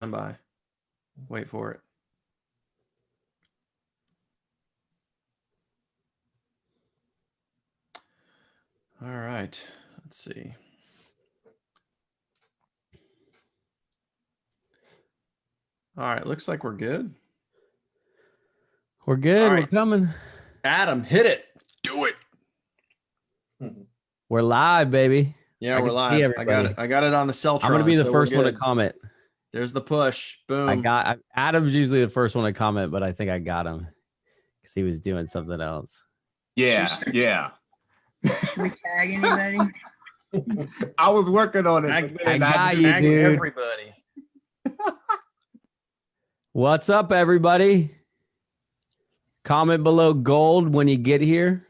By. Wait for it. All right. Let's see. All right. Looks like we're good. We're good. Right. We're coming. Adam, hit it. Do it. We're live, baby. Yeah, we're live. I got it. I got it on the Celtron. I'm going to be the first one to comment. There's the push. Boom. Adam's usually the first one to comment, but I think I got him because he was doing something else. Yeah. Should we tag anybody? I was working on it. I got you, dude. Everybody. What's up, everybody? Comment below gold when you get here.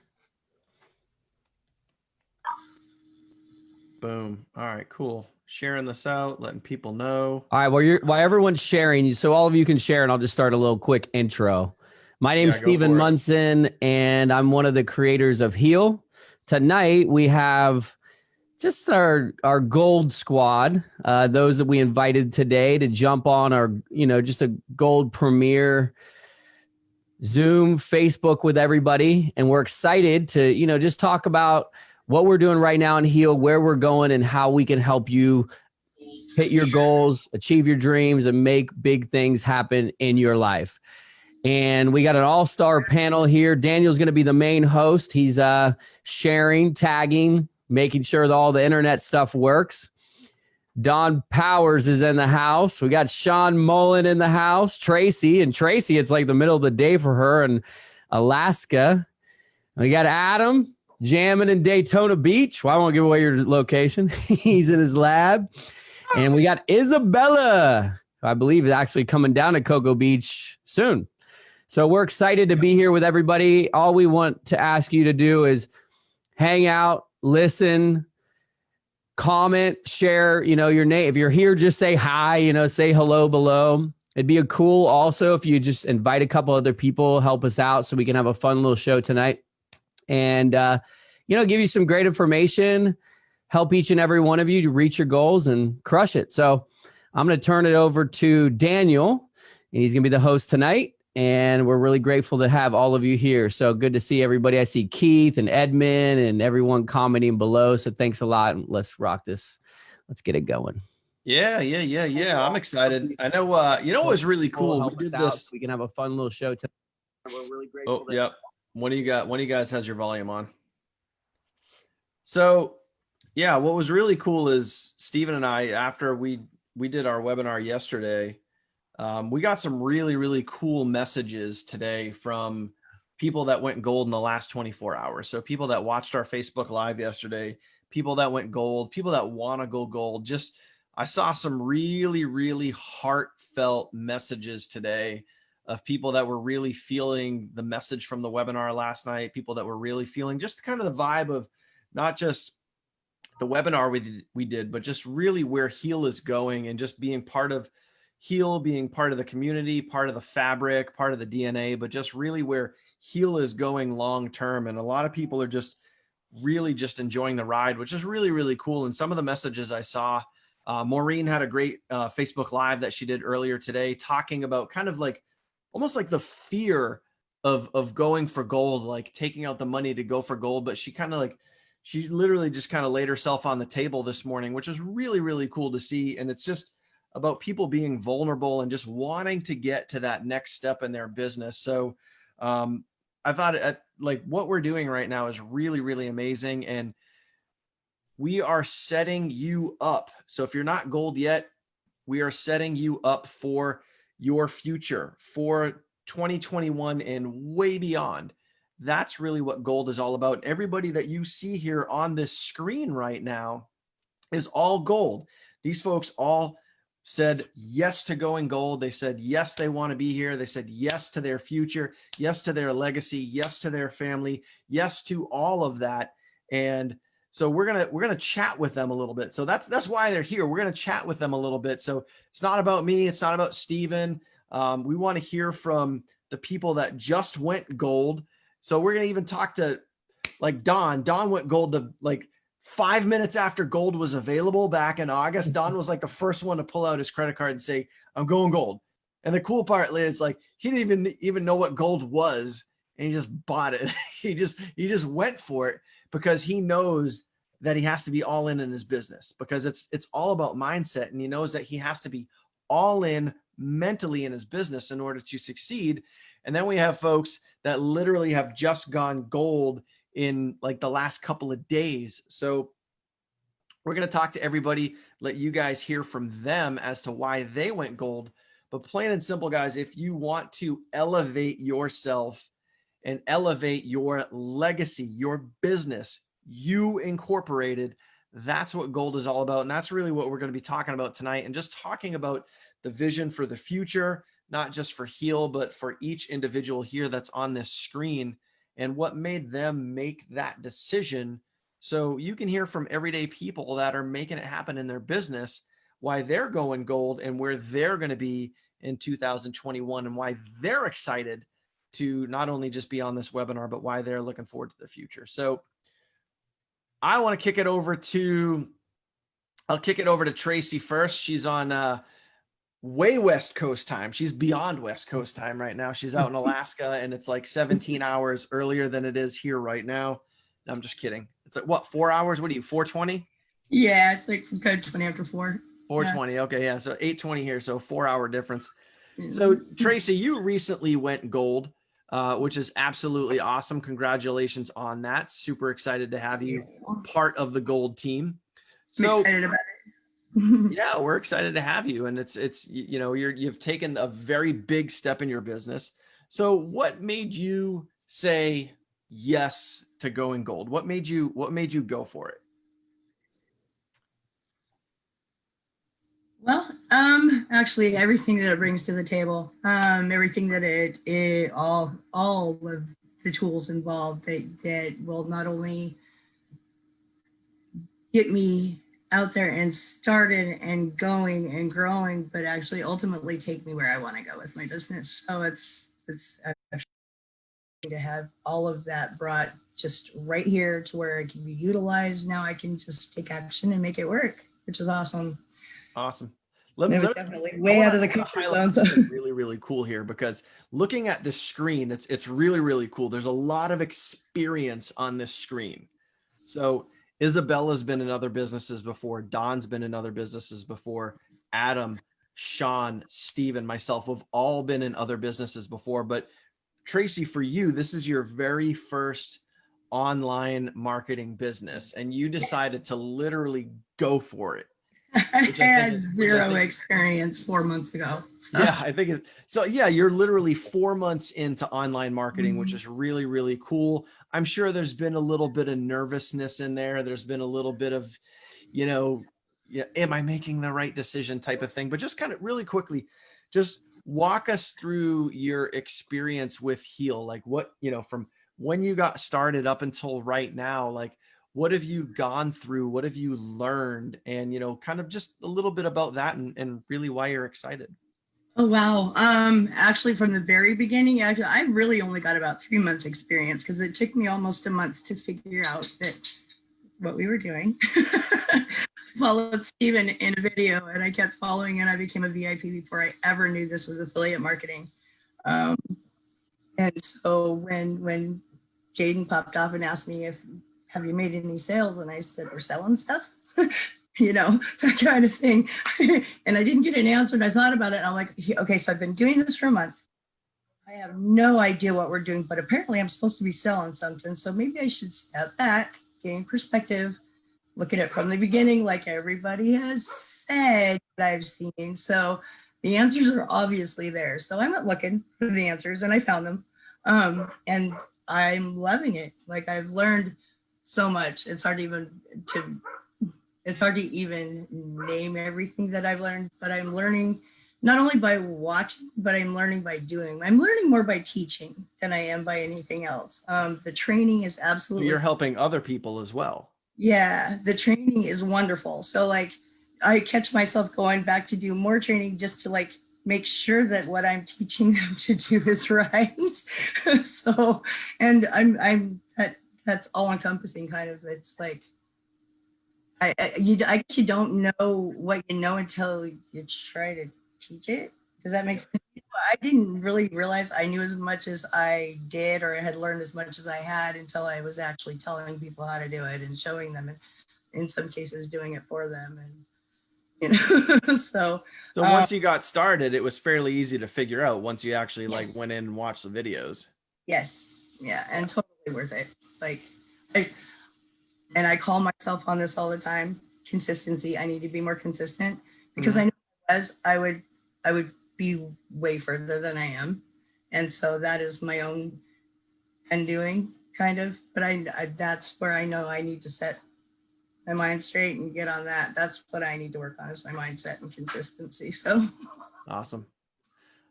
Boom. All right, cool. Sharing this out, letting people know. All right, while everyone's sharing, so all of you can share, and I'll just start a little quick intro. My name's Stephen Munson, and I'm one of the creators of Heal. Tonight, we have just our gold squad, those that we invited today to jump on our, just a gold premiere Zoom, Facebook with everybody. And we're excited to, just talk about what we're doing right now in Heal, where we're going, and how we can help you hit your goals, achieve your dreams, and make big things happen in your life. And we got an all-star panel here. Daniel's going to be the main host. He's sharing, tagging, making sure that all the internet stuff works. Don Powers is in the house. We got Sean Mullen in the house. Tracy, it's like the middle of the day for her in Alaska. We got Adam jamming in Daytona Beach. Well, I won't give away your location. He's in his lab. And we got Isabella, who I believe is actually coming down to Cocoa Beach soon. So we're excited to be here with everybody. All we want to ask you to do is hang out, listen, comment, share, your name. If you're here, just say hi, say hello below. It'd be a cool also if you just invite a couple other people, help us out so we can have a fun little show tonight. And, give you some great information, help each and every one of you to reach your goals and crush it. So I'm going to turn it over to Daniel, and he's going to be the host tonight. And we're really grateful to have all of you here. So good to see everybody. I see Keith and Edmund and everyone commenting below. So thanks a lot. And let's rock this. Let's get it going. Yeah. I'm excited. I know, what was really cool? We did this. We can have a fun little show tonight. We're really grateful. Oh, yep. One of you guys has your volume on. So, yeah, what was really cool is Stephen and I, after we did our webinar yesterday, we got some really, really cool messages today from people that went gold in the last 24 hours. So people that watched our Facebook Live yesterday, people that went gold, people that want to go gold. I saw some really, really heartfelt messages today of people that were really feeling the message from the webinar last night, people that were really feeling just kind of the vibe of not just the webinar we did, but just really where Heal is going and just being part of Heal, being part of the community, part of the fabric, part of the DNA, but just really where Heal is going long term. And a lot of people are just really just enjoying the ride, which is really, really cool. And some of the messages I saw, Maureen had a great Facebook Live that she did earlier today, talking about kind of like almost like the fear of going for gold, like taking out the money to go for gold. But she literally just kind of laid herself on the table this morning, which is really, really cool to see. And it's just about people being vulnerable and just wanting to get to that next step in their business. So I thought like what we're doing right now is really, really amazing. And we are setting you up. So if you're not gold yet, we are setting you up for your future, for 2021 and way beyond. That's really what gold is all about. Everybody that you see here on this screen right now is all gold. These folks all said yes to going gold. They said yes, they want to be here. They said yes to their future, yes to their legacy, yes to their family, yes to all of that. And so we're gonna chat with them a little bit. So that's why they're here. We're gonna chat with them a little bit. So it's not about me. It's not about Stephen. We want to hear from the people that just went gold. So we're gonna even talk to like Don. Don went gold to like 5 minutes after gold was available back in August, Don was like the first one to pull out his credit card and say, I'm going gold. And the cool part is like, he didn't even know what gold was, and he just bought it. he just went for it because he knows that he has to be all in his business, because it's all about mindset. And he knows that he has to be all in mentally in his business in order to succeed. And then we have folks that literally have just gone gold in like the last couple of days. So we're going to talk to everybody, let you guys hear from them as to why they went gold. But plain and simple, guys, if you want to elevate yourself and elevate your legacy, your business, you incorporated, that's what gold is all about. And that's really what we're going to be talking about tonight, and just talking about the vision for the future, not just for Heal, but for each individual here that's on this screen, and what made them make that decision. So you can hear from everyday people that are making it happen in their business, why they're going gold and where they're going to be in 2021, and why they're excited to not only just be on this webinar, but why they're looking forward to the future. So I want to kick it over to, I'll kick it over to Tracy first. She's on way West Coast time. She's beyond West Coast time right now. She's out in Alaska, and it's like 17 hours earlier than it is here right now. No, I'm just kidding. It's like, what, 4 hours? What are you, 4:20? Yeah, it's like from code 20 after 4. 4:20. Yeah. Okay. Yeah. So 8:20 here. So 4-hour difference. Yeah. So Tracy, you recently went gold, which is absolutely awesome. Congratulations on that. Super excited to have you part of the gold team. So I'm excited about it. yeah, we're excited to have you. And it's, you know, you've taken a very big step in your business. So what made you say yes to going gold? What made you go for it? Well, actually everything that it brings to the table, everything that it all of the tools involved that will not only get me out there and started and going and growing, but actually ultimately take me where I want to go with my business. So it's actually to have all of that brought just right here to where it can be utilized. Now I can just take action and make it work, which is awesome. Awesome. It was definitely way out of the comfort zone. So. Really, really cool here, because looking at the screen, it's really, really cool. There's a lot of experience on this screen. So Isabella's been in other businesses before. Don's been in other businesses before. Adam, Sean, Steven, myself have all been in other businesses before. But Tracy, for you, this is your very first online marketing business, and you decided to literally go for it. I had zero experience 4 months ago. So. Yeah, I think it's so. Yeah, you're literally 4 months into online marketing, which is really, really cool. I'm sure there's been a little bit of nervousness in there. There's been a little bit of, you know, yeah, am I making the right decision type of thing. But just kind of really quickly, just walk us through your experience with Heal. Like what, you know, from when you got started up until right now, like what have you gone through? What have you learned? And, you know, kind of just a little bit about that, and really why you're excited. Oh, wow. Actually, from the very beginning, I really only got about 3 months experience, because it took me almost a month to figure out that what we were doing. I followed Steven in a video, and I kept following, and I became a VIP before I ever knew this was affiliate marketing. And so when Jaden popped off and asked me have you made any sales? And I said, we're selling stuff, you know, that kind of thing. And I didn't get an answer, and I thought about it. And I'm like, okay, so I've been doing this for a month. I have no idea what we're doing, but apparently I'm supposed to be selling something. So maybe I should step back, gain perspective, look at it from the beginning, like everybody has said that I've seen. So the answers are obviously there. So I went looking for the answers, and I found them. And I'm loving it. Like, I've learned so much. It's hard to even name everything that I've learned, but I'm learning not only by watching, but I'm learning by doing. I'm learning more by teaching than I am by anything else. The training is absolutely. You're helping other people as well. Yeah, the training is wonderful. So like, I catch myself going back to do more training just to like make sure that what I'm teaching them to do is right. So, and I'm that's all encompassing kind of. It's like I guess you don't know what you know until you try to teach it. Does that make sense? I didn't really realize I knew as much as I did, or had learned as much as I had, until I was actually telling people how to do it and showing them, and in some cases doing it for them. And so once you got started, it was fairly easy to figure out once you actually yes. like went in and watched the videos. Yes. Yeah. And totally worth it. Like, and I call myself on this all the time. Consistency. I need to be more consistent, because I know as I would be way further than I am. And so that is my own undoing, kind of. But I that's where I know I need to set my mind straight and get on that. That's what I need to work on, is my mindset and consistency. So awesome.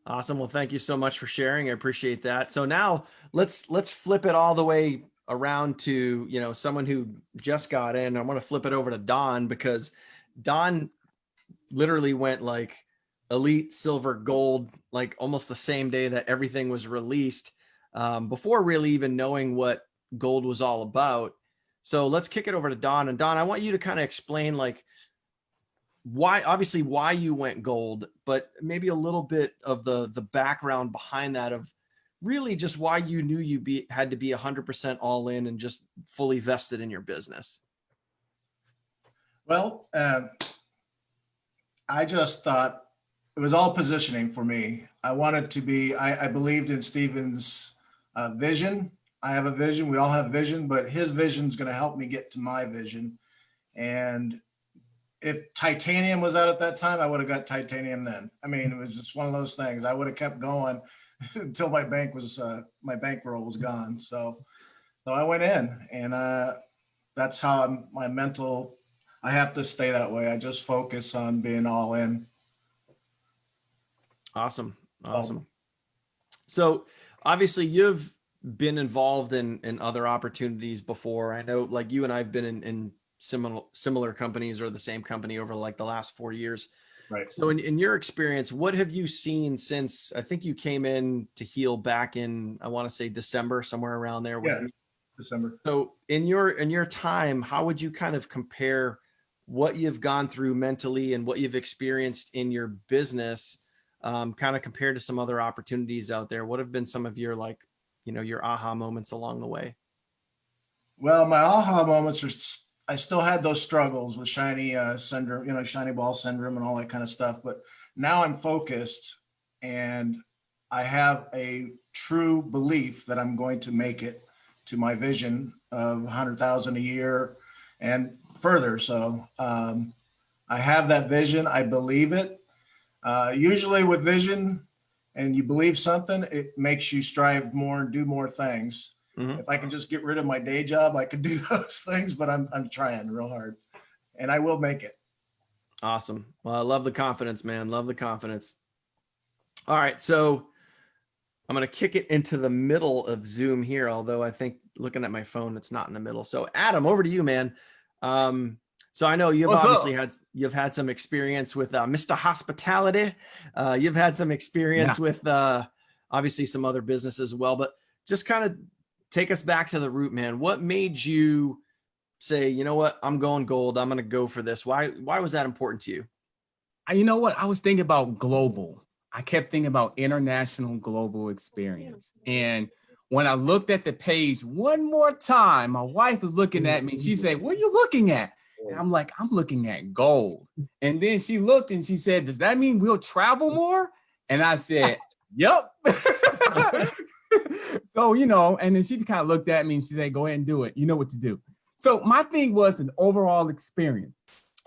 Well, thank you so much for sharing. I appreciate that. So now let's flip it all the way around to, you know, someone who just got in. I want to flip it over to Don, because Don literally went like elite, silver, gold, like almost the same day that everything was released, before really even knowing what gold was all about. So let's kick it over to Don. And Don, I want you to kind of explain like why you went gold, but maybe a little bit of the background behind that, of really just why you knew you had to be 100% all in and just fully vested in your business. Well, I just thought it was all positioning for me. I wanted to be, I believed in Stephen's vision. I have a vision. We all have vision, but his vision is going to help me get to my vision. And if titanium was out at that time, I would have got titanium then. I mean, it was just one of those things. I would have kept going until my my bankroll was gone. So I went in, and that's how my mental, I have to stay that way. I just focus on being all in. Awesome. So obviously you've been involved in other opportunities before. I know like you and I've been in similar companies, or the same company, over like the last 4 years. Right. So in your experience, what have you seen since, I think you came in to Heal back in, I want to say December, somewhere around there. Yeah, December. So in your time, how would you kind of compare what you've gone through mentally and what you've experienced in your business, kind of compared to some other opportunities out there? What have been some of your, like, you know, your aha moments along the way? Well, my aha moments are, I still had those struggles with shiny syndrome, you know, shiny ball syndrome and all that kind of stuff. But now I'm focused, and I have a true belief that I'm going to make it to my vision of 100,000 a year and further. So I have that vision. I believe it. Usually with vision, and you believe something, it makes you strive more and do more things. Mm-hmm. If I can just get rid of my day job, I could do those things, but I'm trying real hard, and I will make it. Awesome. Well, I love the confidence, man. Love the confidence. All right. So I'm going to kick it into the middle of Zoom here, although I think looking at my phone, it's not in the middle. So Adam, over to you, man. So I know you've had some experience with Mr. Hospitality. You've had some experience with obviously some other business as well, but just kind of take us back to the root, man. What made you say, you know what, I'm going gold. I'm going to go for this. Why was that important to you? You know what? I was thinking about global. I kept thinking about international global experience. And when I looked at the page one more time, my wife was looking at me. She said, "What are you looking at?" And I'm like, "I'm looking at gold." And then she looked and she said, "Does that mean we'll travel more?" And I said, "Yep." So, you know, and then she kind of looked at me and she said, "Go ahead and do it. You know what to do." So my thing was an overall experience.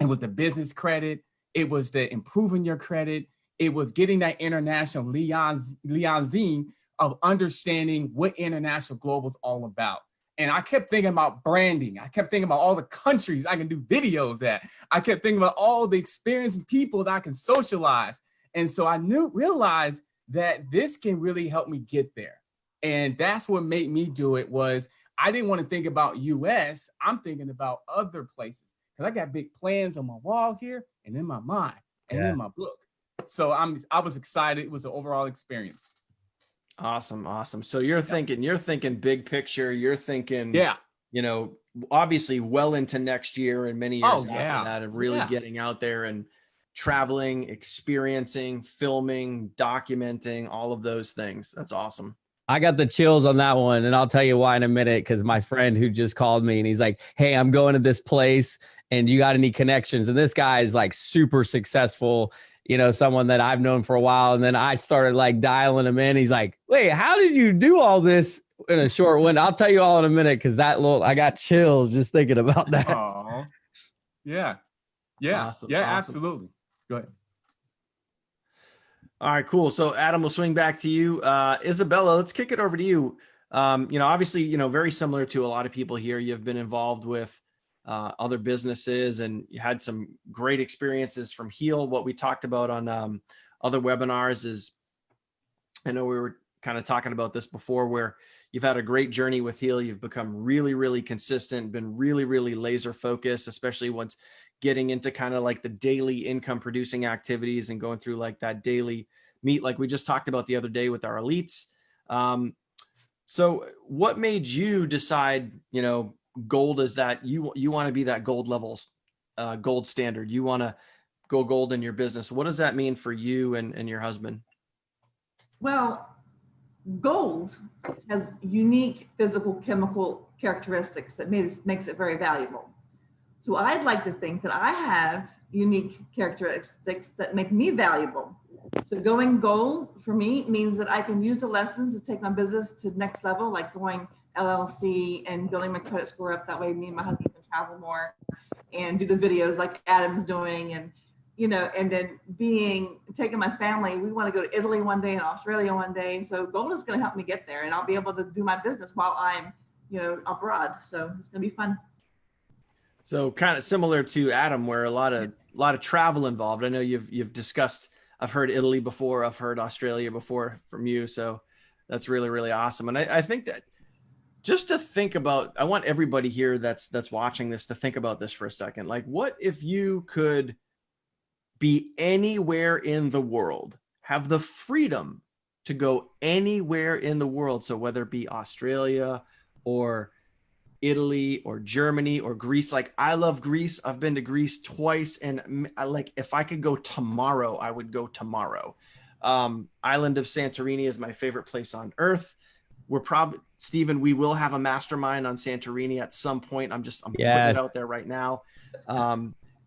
It was the business credit. It was the improving your credit. It was getting that international liaison of understanding what international global is all about. And I kept thinking about branding. I kept thinking about all the countries I can do videos at. I kept thinking about all the experienced people that I can socialize. And so I realized that this can really help me get there. And that's what made me do it. Was I didn't want to think about US. I'm thinking about other places, because I got big plans on my wall here and in my mind and in my book. So I was excited. It was an overall experience. Awesome. So you're thinking big picture. You're thinking, you know, obviously well into next year and many years after yeah. that of really getting out there and traveling, experiencing, filming, documenting, all of those things. That's awesome. I got the chills on that one, and I'll tell you why in a minute, because my friend who just called me and he's like, hey, I'm going to this place and you got any connections? And this guy is like super successful, you know, someone that I've known for a while. And then I started like dialing him in. He's like, wait, how did you do all this in a short window? I'll tell you all in a minute, because I got chills just thinking about that. Oh, yeah. Yeah. Awesome. Yeah, Awesome. absolutely. Go ahead. All right, cool. So Adam, we'll swing back to you. Isabella, let's kick it over to you. You know, obviously, you know, very similar to a lot of people here, you've been involved with other businesses and you had some great experiences from Heal. What we talked about on other webinars is, I know we were kind of talking about this before, where you've had a great journey with Heal. You've become really, really consistent, been really, really laser focused, especially once getting into kind of like the daily income producing activities and going through like that daily meet, like we just talked about the other day with our elites. So what made you decide, you know, gold is that you want to be that gold levels, gold standard. You want to go gold in your business. What does that mean for you and your husband? Well, gold has unique physical chemical characteristics that makes it very valuable. So I'd like to think that I have unique characteristics that make me valuable. So going gold for me means that I can use the lessons to take my business to the next level, like going LLC and building my credit score up. That way me and my husband can travel more and do the videos like Adam's doing. And, you know, and then taking my family, we want to go to Italy one day and Australia one day. So gold is going to help me get there, and I'll be able to do my business while I'm, you know, abroad. So it's going to be fun. So kind of similar to Adam, where a lot of travel involved. I know you've discussed, I've heard Italy before, I've heard Australia before from you. So that's really, really awesome. And I think that just to think about, I want everybody here that's watching this to think about this for a second. Like, what if you could be anywhere in the world, have the freedom to go anywhere in the world? So whether it be Australia or Italy or Germany or Greece. Like, I love Greece. I've been to Greece twice, and like, if I could go tomorrow, I would go tomorrow. Island of Santorini is my favorite place on earth. We're probably, Stephen, we will have a mastermind on Santorini at some point. I'm putting it out there right now.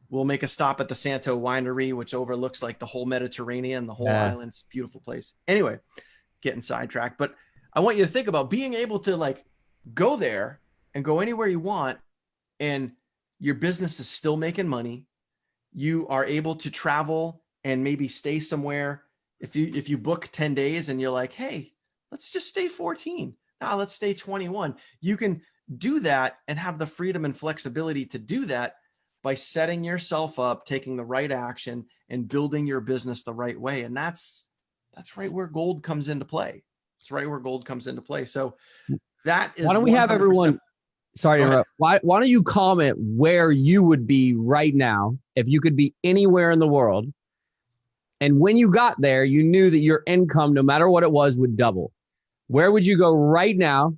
We'll make a stop at the Santo Winery, which overlooks like the whole Mediterranean, the whole island. It's a beautiful place. Anyway, getting sidetracked, but I want you to think about being able to like go there and go anywhere you want, and your business is still making money. You are able to travel and maybe stay somewhere. If you book 10 days and you're like, hey, let's just stay 14. Now let's stay 21. You can do that and have the freedom and flexibility to do that by setting yourself up, taking the right action, and building your business the right way. And that's right where gold comes into play. It's right where gold comes into play. So that is, why don't we have everyone, sorry to interrupt. Why don't you comment where you would be right now if you could be anywhere in the world, and when you got there, you knew that your income, no matter what it was, would double. Where would you go right now?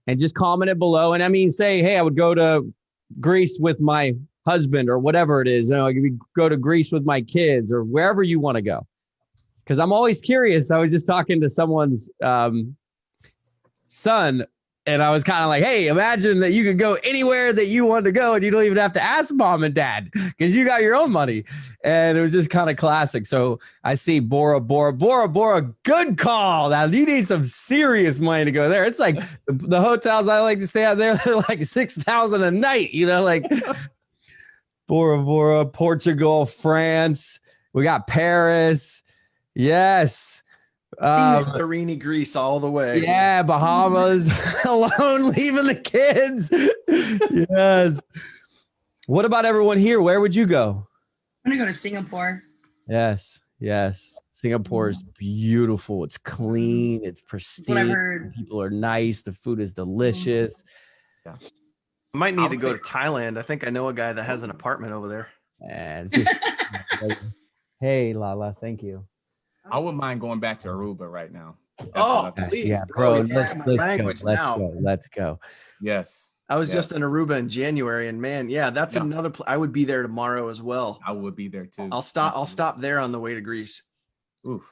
And just comment it below. And I mean, say, hey, I would go to Greece with my husband or whatever it is. You know, I could go to Greece with my kids or wherever you want to go. Because I'm always curious. I was just talking to someone's son, and I was kind of like, hey, imagine that you could go anywhere that you want to go and you don't even have to ask mom and dad because you got your own money. And it was just kind of classic. So I see Bora, good call. Now you need some serious money to go there. It's like the hotels I like to stay out there, they're like $6,000 a night, you know, like Bora, Portugal, France. We got Paris. Yes. Santorini, Greece, all the way. Yeah, Bahamas, alone, leaving the kids. Yes. What about everyone here? Where would you go? I'm gonna go to Singapore. Yes. Singapore is beautiful. It's clean. It's pristine. That's what I've heard. People are nice. The food is delicious. Yeah. I might need to go to Thailand. I think I know a guy that has an apartment over there. And just hey, Lala, thank you. I wouldn't mind going back to Aruba right now. Oh, please, yeah, bro. Let's go. go. Let's go. Yes. I was Yeah. just in Aruba in January, and man, yeah, that's Yeah. another. I would be there tomorrow as well. I would be there too. I'll stop there on the way to Greece. Oof.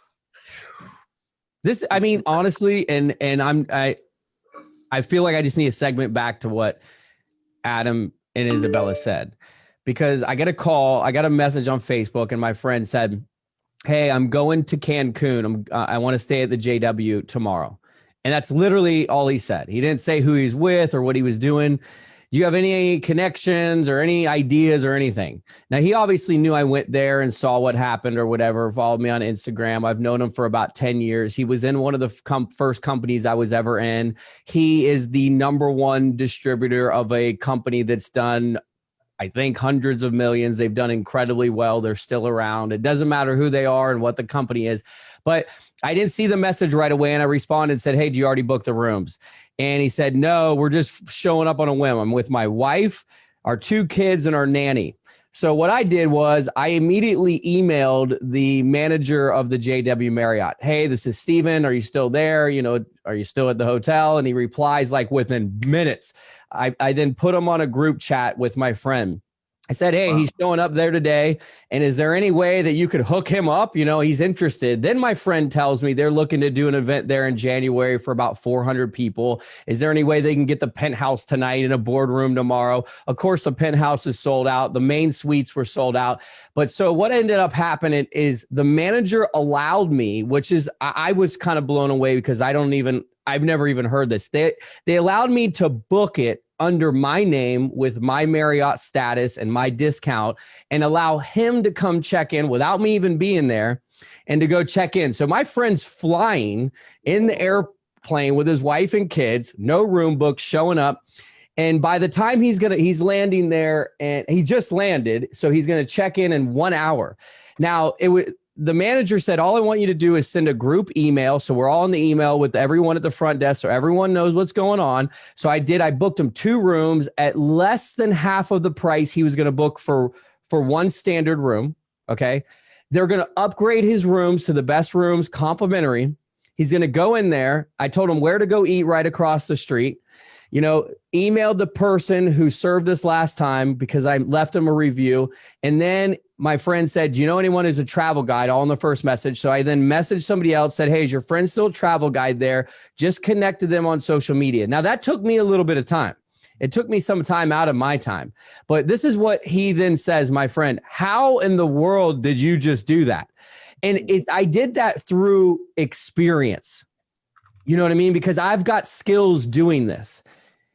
This, I mean, honestly, and I feel like I just need a segment back to what Adam and Isabella said, because I got a message on Facebook, and my friend said, "Hey, I'm going to Cancun. I want to stay at the JW tomorrow." And that's literally all he said. He didn't say who he's with or what he was doing. Do you have any connections or any ideas or anything? Now, he obviously knew I went there and saw what happened or whatever, followed me on Instagram. I've known him for about 10 years. He was in one of the first companies I was ever in. He is the #1 distributor of a company that's done, I think, hundreds of millions. They've done incredibly well. They're still around. It doesn't matter who they are and what the company is. But I didn't see the message right away, and I responded and said, "Hey, do you already book the rooms?" And he said, "No, we're just showing up on a whim. I'm with my wife, our 2 kids, and our nanny." So what I did was I immediately emailed the manager of the JW Marriott. "Hey, this is Steven. Are you still there? You know, are you still at the hotel?" And he replies like within minutes. I then put him on a group chat with my friend. I said, "Hey, he's showing up there today. And is there any way that you could hook him up? You know, he's interested." Then my friend tells me they're looking to do an event there in January for about 400 people. Is there any way they can get the penthouse tonight in a boardroom tomorrow? Of course, the penthouse is sold out. The main suites were sold out. But so what ended up happening is the manager allowed me, which is, I was kind of blown away because I've never even heard this. They allowed me to book it under my name with my Marriott status and my discount, and allow him to come check in without me even being there and to go check in. So my friend's flying in the airplane with his wife and kids, no room book, showing up. And by the time he's landing there, and he just landed, so he's going to check in 1 hour. Now, the manager said, "All I want you to do is send a group email." So we're all in the email with everyone at the front desk, so everyone knows what's going on. So I booked him 2 rooms at less than half of the price he was going to book for one standard room. Okay. They're going to upgrade his rooms to the best rooms, complimentary. He's going to go in there. I told him where to go eat right across the street. You know, emailed the person who served us last time because I left him a review. And then my friend said, "Do you know anyone who's a travel guide?" All in the first message. So I then messaged somebody else, said, "Hey, is your friend still a travel guide there?" Just connected them on social media. Now that took me a little bit of time. It took me some time out of my time. But this is what he then says, my friend: "How in the world did you just do that?" And I did that through experience. You know what I mean? Because I've got skills doing this.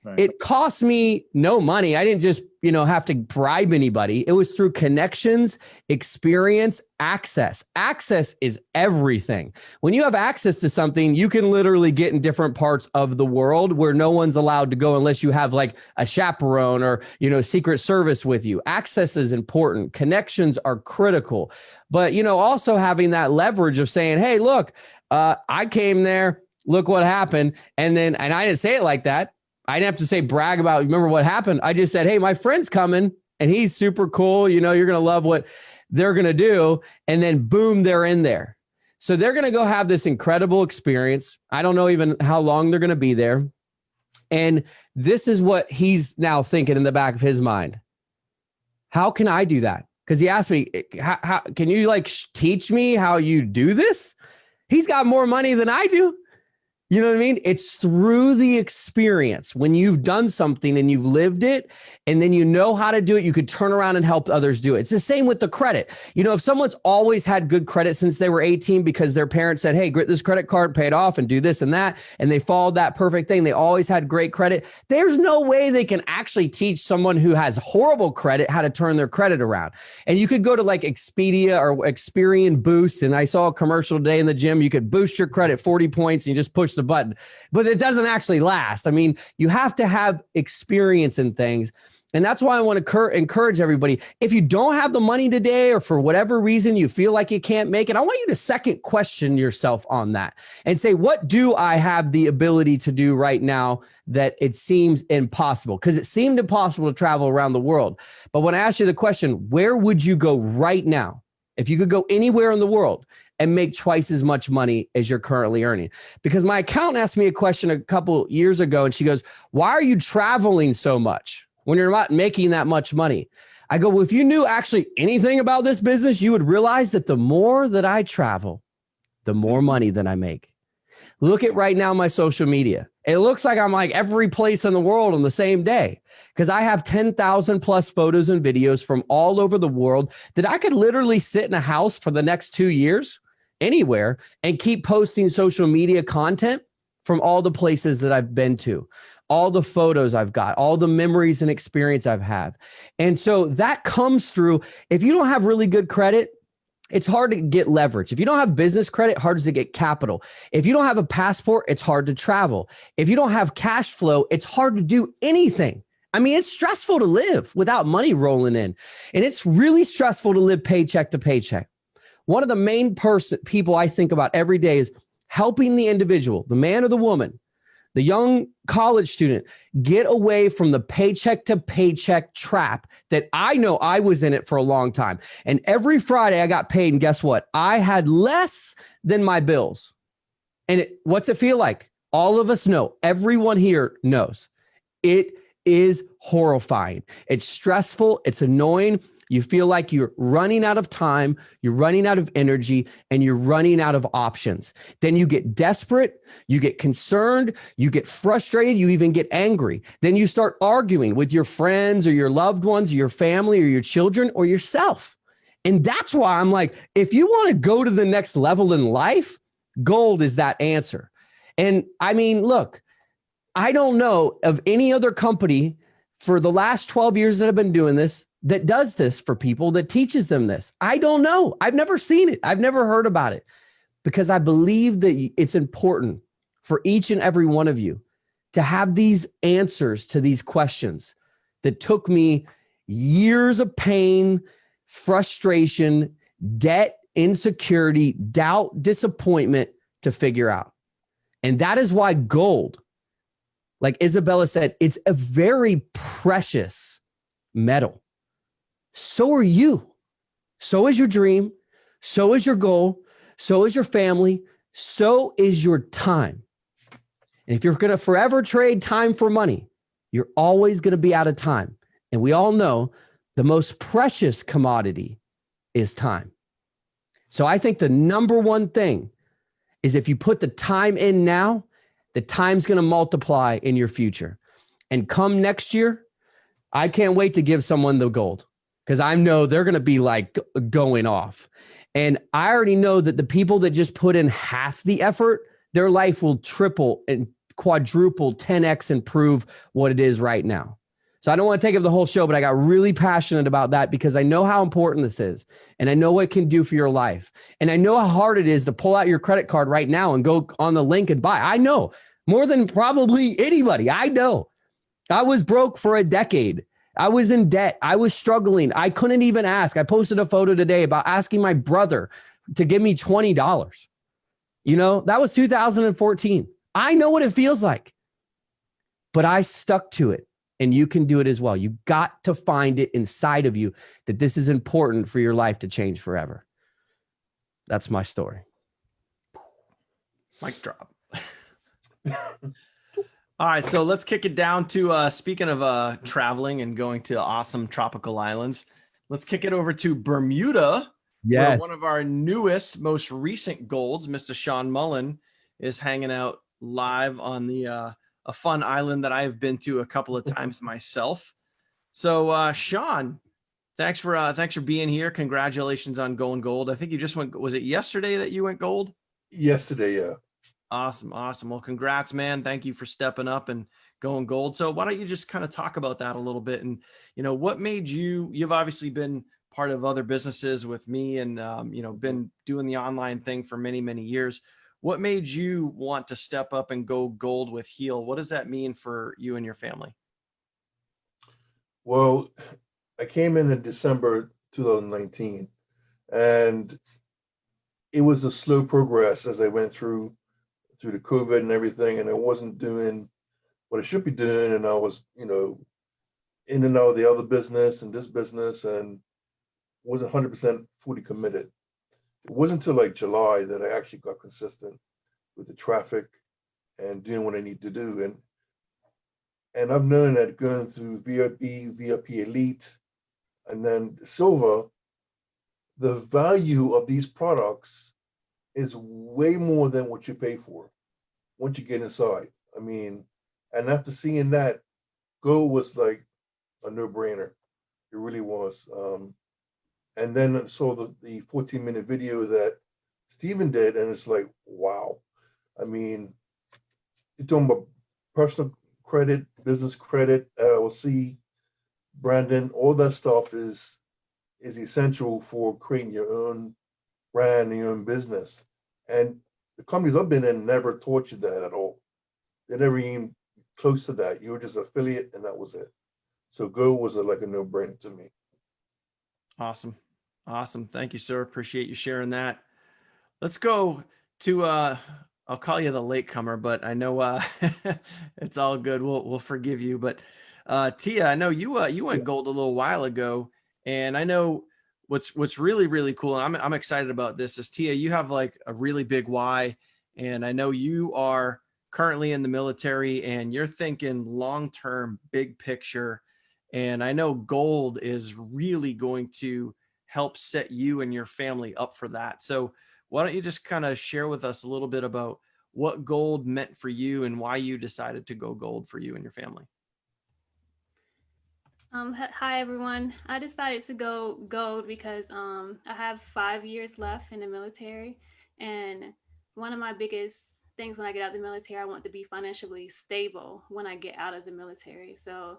Right. It cost me no money. I didn't just, have to bribe anybody. It was through connections, experience, access. Access is everything. When you have access to something, you can literally get in different parts of the world where no one's allowed to go unless you have like a chaperone or, Secret Service with you. Access is important. Connections are critical. But, also having that leverage of saying, "Hey, look, I came there. Look what happened." And I didn't say it like that. I didn't have to say brag about, remember what happened. I just said, "Hey, my friend's coming and he's super cool. You're going to love what they're going to do." And then boom, they're in there. So they're going to go have this incredible experience. I don't know even how long they're going to be there. And this is what he's now thinking in the back of his mind. How can I do that? Because he asked me, how can you teach me how you do this? He's got more money than I do. You know what I mean? It's through the experience. When you've done something and you've lived it, and then you know how to do it, you could turn around and help others do it. It's the same with the credit. If someone's always had good credit since they were 18 because their parents said, "Hey, get this credit card, pay it off and do this and that," and they followed that perfect thing, they always had great credit. There's no way they can actually teach someone who has horrible credit how to turn their credit around. And you could go to Expedia or Experian Boost, and I saw a commercial today in the gym. You could boost your credit 40 points and you just push the button, but it doesn't actually last. I mean, you have to have experience in things. And that's why I want to encourage everybody. If you don't have the money today, or for whatever reason you feel like you can't make it, I want you to second question yourself on that and say, what do I have the ability to do right now that it seems impossible? Because it seemed impossible to travel around the world. But when I ask you the question, where would you go right now? If you could go anywhere in the world, and make twice as much money as you're currently earning. Because my accountant asked me a question a couple years ago, and she goes, why are you traveling so much when you're not making that much money? I go, well, if you knew actually anything about this business, you would realize that the more that I travel, the more money that I make. Look at right now my social media. It looks like I'm like every place in the world on the same day because I have 10,000 plus photos and videos from all over the world that I could literally sit in a house for the next 2 years anywhere and keep posting social media content from all the places that I've been to, all the photos I've got, all the memories and experience I've had. And so that comes through. If you don't have really good credit, it's hard to get leverage. If you don't have business credit, hard to get capital. If you don't have a passport, it's hard to travel. If you don't have cash flow, it's hard to do anything. I mean, it's stressful to live without money rolling in. And it's really stressful to live paycheck to paycheck. One of the main people I think about every day is helping the individual, the man or the woman, the young college student, get away from the paycheck to paycheck trap that I know I was in it for a long time. And every Friday I got paid, and guess what? I had less than my bills. And what's it feel like? All of us know, everyone here knows. It is horrifying. It's stressful. It's annoying. You feel like you're running out of time, you're running out of energy, and you're running out of options. Then you get desperate, you get concerned, you get frustrated, you even get angry. Then you start arguing with your friends or your loved ones or your family or your children or yourself. And that's why I'm like, if you want to go to the next level in life, gold is that answer. And I mean, look, I don't know of any other company for the last 12 years that I've been doing this that does this for people, that teaches them this. I don't know. I've never seen it. I've never heard about it because I believe that it's important for each and every one of you to have these answers to these questions that took me years of pain, frustration, debt, insecurity, doubt, disappointment to figure out. And that is why gold, like Isabella said, it's a very precious metal. So are you. So is your dream. So is your goal. So is your family. So is your time. And if you're going to forever trade time for money, you're always going to be out of time. And we all know the most precious commodity is time. So I think the number one thing is if you put the time in now, the time's going to multiply in your future. And come next year, I can't wait to give someone the gold because I know they're going to be like going off. And I already know that the people that just put in half the effort, their life will triple and quadruple, 10x improve what it is right now. So I don't want to take up the whole show, but I got really passionate about that because I know how important this is. And I know what it can do for your life. And I know how hard it is to pull out your credit card right now and go on the link and buy. I know more than probably anybody. I know. I was broke for a decade. I was in debt. I was struggling. I couldn't even ask. I posted a photo today about asking my brother to give me $20. You know, that was 2014. I know what it feels like, but I stuck to it. And you can do it as well. You got to find it inside of you that this is important for your life to change forever. That's my story. Mic drop. All right, so let's kick it down to speaking of traveling and going to awesome tropical islands. Let's kick it over to Bermuda. Yes. Where one of our newest, most recent golds, Mr. Sean Mullen, is hanging out live on the a fun island that I've been to a couple of times myself. So Sean, thanks for being here. Congratulations on going gold. I think you just went, was it yesterday that you went gold? Yesterday, yeah. Awesome. Well, congrats, man. Thank you for stepping up and going gold. So why don't you just kind of talk about that a little bit? And, you know, what made you've obviously been part of other businesses with me and, you know, been doing the online thing for many, many years. What made you want to step up and go gold with Heal? What does that mean for you and your family? Well, I came in December 2019, and it was a slow progress as I went through the COVID and everything, and I wasn't doing what I should be doing, and I was, you know, in and out of the other business and this business, and wasn't 100% fully committed. It wasn't until like July that I actually got consistent with the traffic and doing what I need to do. And I've known that going through VIP Elite, and then Silver, the value of these products is way more than what you pay for once you get inside. I mean, and after seeing that, Gold was like a no-brainer. It really was. And then I saw the 14-minute video that Stephen did, and it's like, wow. I mean, you're talking about personal credit, business credit, LLC, Brandon, all that stuff is essential for creating your own brand and your own business. And the companies I've been in never taught you that at all. They never even close to that. You were just affiliate, and that was it. So Go was like a no-brainer to me. Awesome. Awesome. Thank you, sir. Appreciate you sharing that. Let's go to I'll call you the latecomer, but I know it's all good. We'll forgive you. But Tia, I know you went gold a little while ago, and I know what's really, really cool, and I'm excited about this is, Tia, you have like a really big why, and I know you are currently in the military and you're thinking long-term, big picture. And I know gold is really going to help set you and your family up for that. So why don't you just kind of share with us a little bit about what gold meant for you and why you decided to go gold for you and your family? Hi everyone. I decided to go gold because I have 5 years left in the military, and one of my biggest things when I get out of the military, I want to be financially stable when I get out of the military. So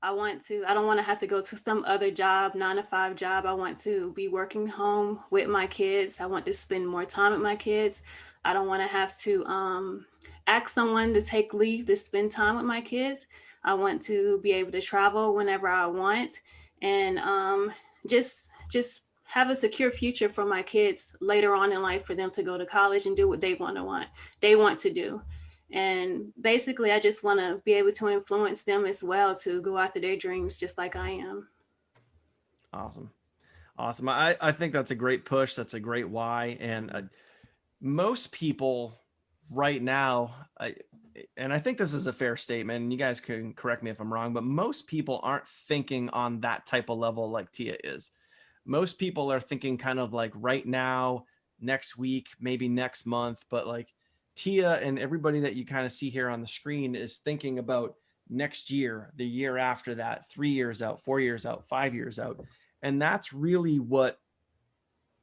I don't want to have to go to some other job, 9-to-5 job. I want to be working home with my kids. I want to spend more time with my kids. I don't want to have to ask someone to take leave to spend time with my kids. I want to be able to travel whenever I want, and just have a secure future for my kids later on in life, for them to go to college and do what they want to do. And basically, I just want to be able to influence them as well to go after their dreams, just like I am. Awesome. Awesome. I think that's a great push. That's a great why. And most people right now, and I think this is a fair statement, and you guys can correct me if I'm wrong, but most people aren't thinking on that type of level like Tia is. Most people are thinking kind of like right now, next week, maybe next month, but like Tia and everybody that you kind of see here on the screen is thinking about next year, the year after that, 3 years out, 4 years out, 5 years out. And that's really what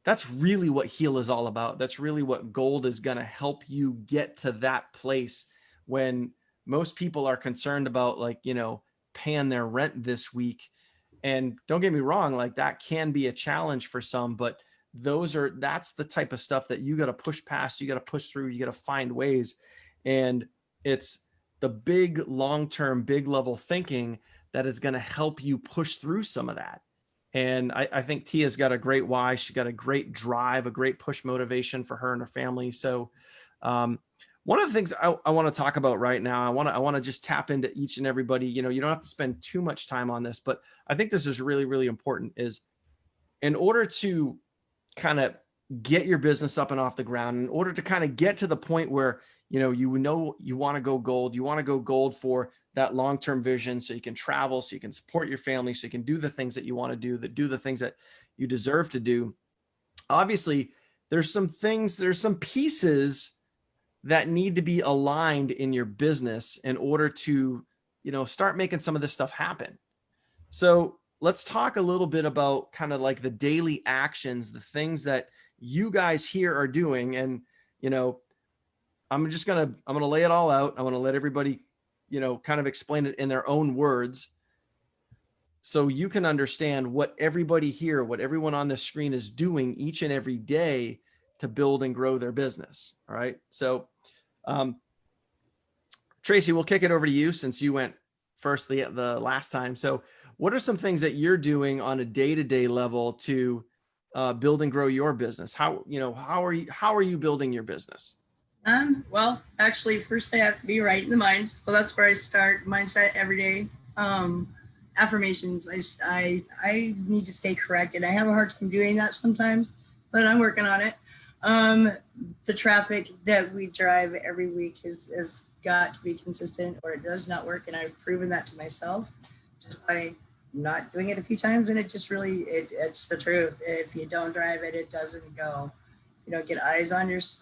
Heal is all about. That's really what gold is going to help you get to that place when most people are concerned about, like, paying their rent this week. And don't get me wrong, like that can be a challenge for some, but that's the type of stuff that you got to push past. You got to push through, you got to find ways. And it's the big long-term, big level thinking that is going to help you push through some of that. And I think Tia's got a great why. She's got a great drive, a great push motivation for her and her family. So one of the things I want to talk about right now, I want to just tap into each and everybody. You don't have to spend too much time on this, but I think this is really, really important, is in order to kind of get your business up and off the ground, in order to kind of get to the point where, you want to go gold, you want to go gold for that long-term vision, so you can travel, so you can support your family, so you can do the things that you want to do the things that you deserve to do. Obviously, there's some pieces that need to be aligned in your business in order to, start making some of this stuff happen. So let's talk a little bit about kind of like the daily actions, the things that you guys here are doing. And, I'm going to lay it all out. I want to let everybody, kind of explain it in their own words, so you can understand what everybody here, what everyone on this screen is doing each and every day to build and grow their business. All right. So, Tracy, we'll kick it over to you since you went first the last time. So what are some things that you're doing on a day-to-day level to build and grow your business? How are you building your business? Well, actually, first I have to be right in the mind. So that's where I start. Mindset every day. Affirmations. I need to stay corrected. I have a hard time doing that sometimes. but I'm working on it. The traffic that we drive every week has got to be consistent, or it does not work. And I've proven that to myself just by not doing it a few times. And it just really, it's the truth. If you don't drive it, it doesn't go. You don't get eyes on yourself,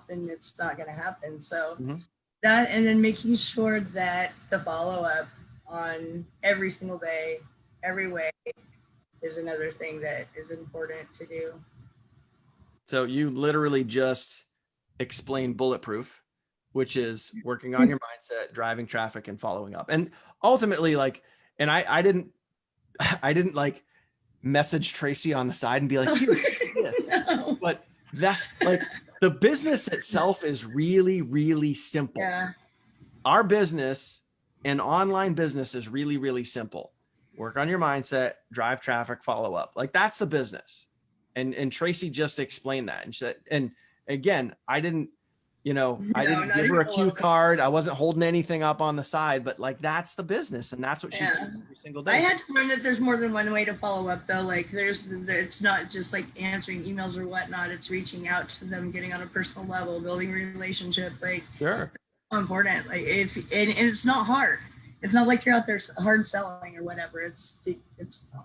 and it's not going to happen. So that, and then making sure that the follow-up on every single day, every way, is another thing that is important to do. So you literally just explained bulletproof, which is working on your mindset, driving traffic, and following up. And ultimately, like, and I didn't like message Tracy on the side and be like, here's this. No. But that, like, the business itself is really, really simple. Yeah. Our business, an online business, is really, really simple. Work on your mindset, drive traffic, follow up. Like, that's the business. And Tracy just explained that. And she said, and again, I didn't give her a cue card. I wasn't holding anything up on the side, but like, that's the business. And that's what she's doing every single day. I had to learn that there's more than one way to follow up, though. Like, it's not just like answering emails or whatnot. It's reaching out to them, getting on a personal level, building a relationship. Like, sure, so important. Like, and it's not hard. It's not like you're out there hard selling or whatever. It's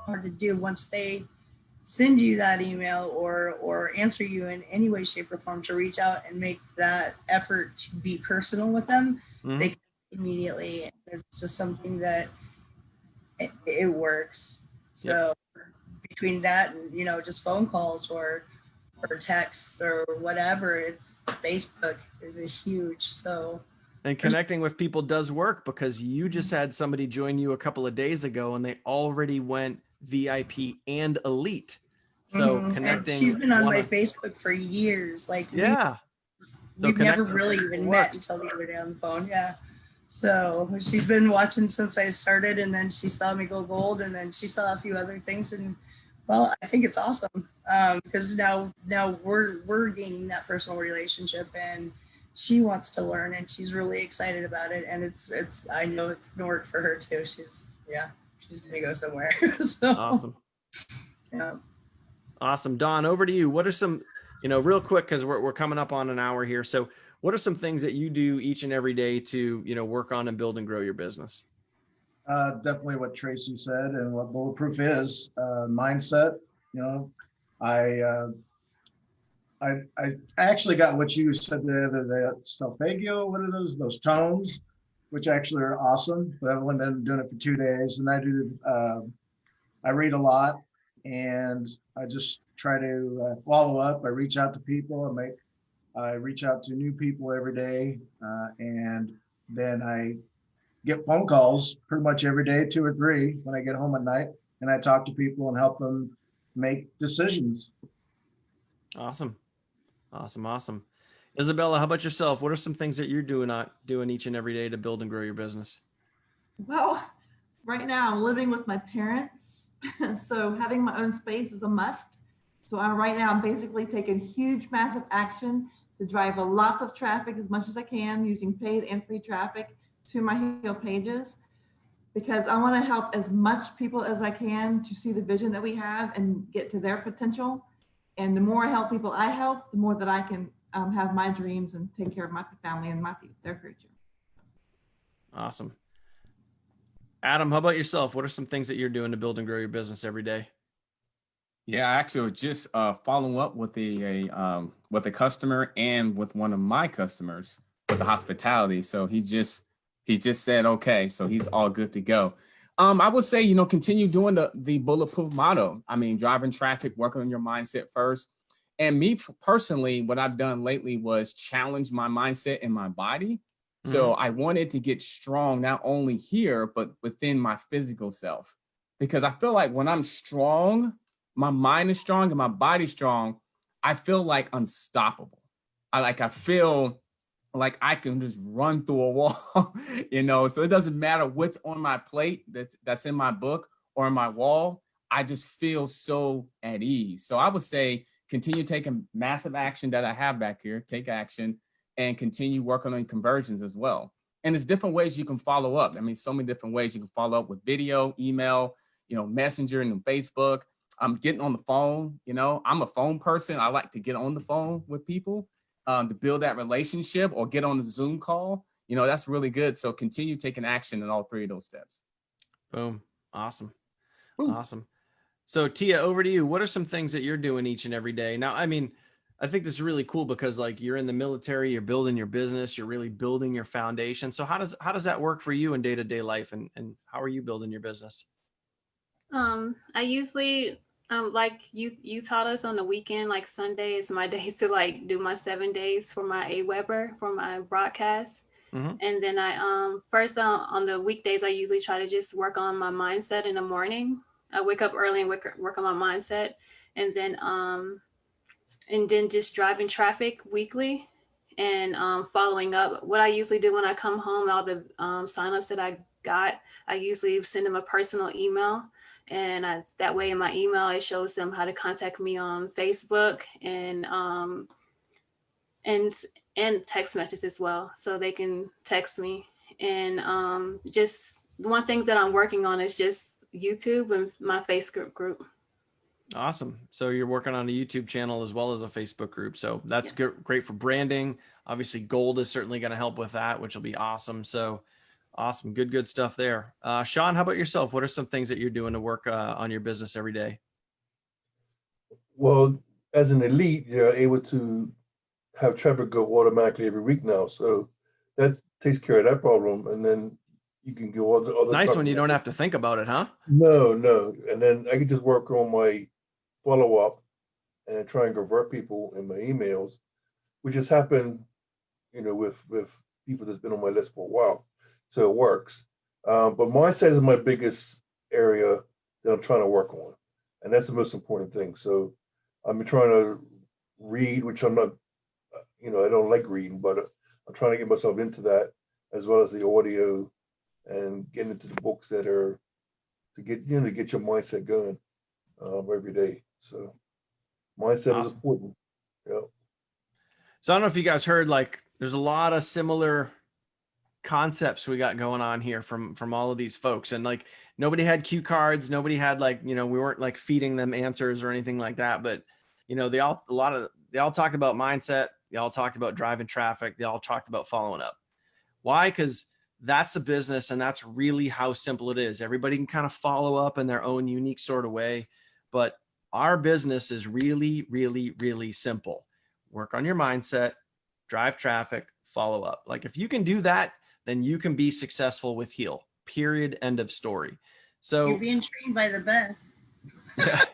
hard to do once they send you that email or answer you in any way, shape, or form, to reach out and make that effort to be personal with them. They can immediately. And it's just something that it works. So between that and, just phone calls or texts or whatever, it's Facebook is a huge. So. And connecting with people does work, because you just had somebody join you a couple of days ago and they already went VIP and elite. So connecting. And she's been on my Facebook for years. Like, we've never really even met until the other day on the phone. Yeah. So she's been watching since I started, and then she saw me go gold, and then she saw a few other things. And well, I think it's awesome, because now we're gaining that personal relationship, and she wants to learn, and she's really excited about it. And it's I know it's gonna work for her too. She's gonna go somewhere. So awesome. Yeah. Awesome. Dawn, over to you. What are some, real quick, because we're coming up on an hour here. So what are some things that you do each and every day to, work on and build and grow your business? Definitely what Tracy said and what Bulletproof is, mindset. I actually got what you said the other day, solfeggio, what are those tones, which actually are awesome, but I've only been doing it for 2 days. And I read a lot, and I just try to follow up. I reach out to people. I reach out to new people every day, and then I get phone calls pretty much every day, 2 or 3 when I get home at night, and I talk to people and help them make decisions. Awesome. Isabella, how about yourself? What are some things that you're doing each and every day to build and grow your business? Well, right now I'm living with my parents, so having my own space is a must. So I'm basically taking huge, massive action to drive lots of traffic as much as I can, using paid and free traffic to my Heal pages, because I want to help as much people as I can to see the vision that we have and get to their potential. And the more I help people I help, the more that I can have my dreams and take care of my family and their future. Awesome. Adam, how about yourself? What are some things that you're doing to build and grow your business every day? Yeah, actually, just following up with a customer and with one of my customers with the hospitality. So he just said, okay, so he's all good to go. I would say, continue doing the bulletproof motto. I mean, driving traffic, working on your mindset first. And me personally, what I've done lately was challenge my mindset and my body. So I wanted to get strong, not only here, but within my physical self, because I feel like when I'm strong, my mind is strong and my body's strong, I feel like unstoppable. I feel like I can just run through a wall, so it doesn't matter what's on my plate that's in my book or on my wall. I just feel so at ease. So I would say continue taking massive action that I have back here, take action, and continue working on conversions as well. And there's different ways you can follow up. I mean, so many different ways you can follow up with video, email, Messenger and Facebook. getting on the phone. You know, I'm a phone person. I like to get on the phone with people to build that relationship, or get on the Zoom call. You know, that's really good. So continue taking action in all three of those steps. Boom. Awesome. Ooh. Awesome. So Tia, over to you. What are some things that you're doing each and every day? Now, I mean, I think this is really cool because like you're in the military, you're building your business, you're really building your foundation. So how does that work for you in day-to-day life, and how are you building your business? I usually like you taught us on the weekend, like Sunday is my day to like do my 7 days for my AWeber for my broadcast. Mm-hmm. And then I first on the weekdays I usually try to just work on my mindset in the morning. I wake up early and work on my mindset, and then just driving traffic weekly, and following up. What I usually do when I come home, all the signups that I got, I usually send them a personal email. And that way in my email, it shows them how to contact me on Facebook and text messages as well. So they can text me. And just one thing that I'm working on is just YouTube and my Facebook group. Awesome. So you're working on a YouTube channel as well as a Facebook group. So that's Yes. great for branding. Obviously gold is certainly going to help with that, which will be awesome. So awesome. Good stuff there. Sean, how about yourself? What are some things that you're doing to work on your business every day? Well, as an elite, you're able to have traffic go automatically every week now. So that takes care of that problem. And then you can go other It's nice when traffic. you don't have to think about it, huh? No. And then I can just work on my follow-up and try and convert people in my emails, which has happened, you know, with people that's been on my list for a while. So it works. But mindset is my biggest area that I'm trying to work on. And that's the most important thing. So I'm trying to read, which I'm not, you know, I don't like reading, but I'm trying to get myself into that, as well as the audio and getting into the books that are to get your mindset going every day. So mindset is important. Yeah. So I don't know if you guys heard, like there's a lot of similar concepts we got going on here from all of these folks, and like nobody had cue cards, nobody had like, you know, we weren't like feeding them answers or anything like that, but you know, they all talked about mindset, they all talked about driving traffic, they all talked about following up. Why? Because that's the business, and that's really how simple it is. Everybody can kind of follow up in their own unique sort of way, but our business is really simple. Work on your mindset, drive traffic, follow up. Like if you can do that, then you can be successful with Heal. Period. End of story. So You're being trained by the best. yeah.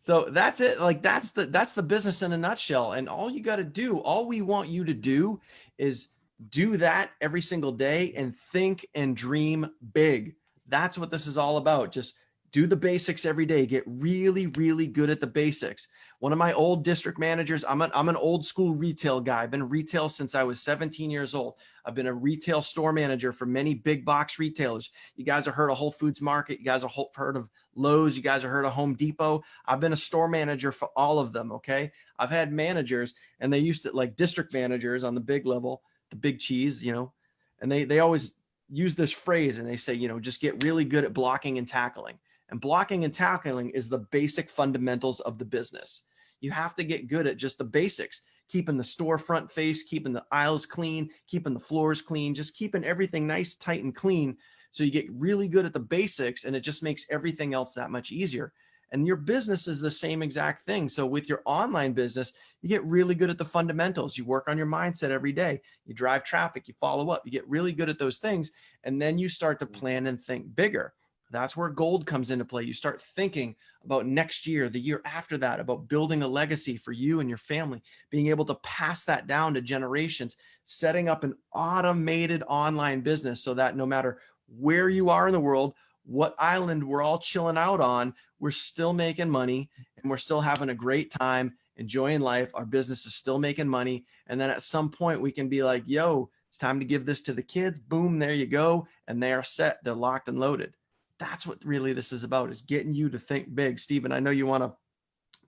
So that's it. Like that's the business in a nutshell. And all you got to do, all we want you to do is do that every single day and think and dream big. That's what this is all about. Just do the basics every day. Get really good at the basics. One of my old district managers, I'm an old school retail guy. I've been in retail since I was 17 years old. I've been a retail store manager for many big box retailers. You guys have heard of Whole Foods Market. You guys have heard of Lowe's. You guys have heard of Home Depot. I've been a store manager for all of them. Okay. I've had managers, and they used to, like district managers on the big level, the big cheese, you know, and they always use this phrase, and they say, you know, just get really good at blocking and tackling. And blocking and tackling is the basic fundamentals of the business. You have to get good at just the basics, keeping the storefront face, keeping the aisles clean, keeping the floors clean, just keeping everything nice, tight, and clean. So you get really good at the basics, and it just makes everything else that much easier. And your business is the same exact thing. So with your online business, you get really good at the fundamentals. You work on your mindset every day. You drive traffic, you follow up, you get really good at those things. And then you start to plan and think bigger. That's where gold comes into play. You start thinking about next year, the year after that, about building a legacy for you and your family, being able to pass that down to generations, setting up an automated online business so that no matter where you are in the world, what island we're all chilling out on, we're still making money and we're still having a great time, enjoying life. Our business is still making money. And then at some point we can be like, yo, it's time to give this to the kids. Boom, there you go. And they are set. They're locked and loaded. That's what really this is about, is getting you to think big. Stephen, I know you want to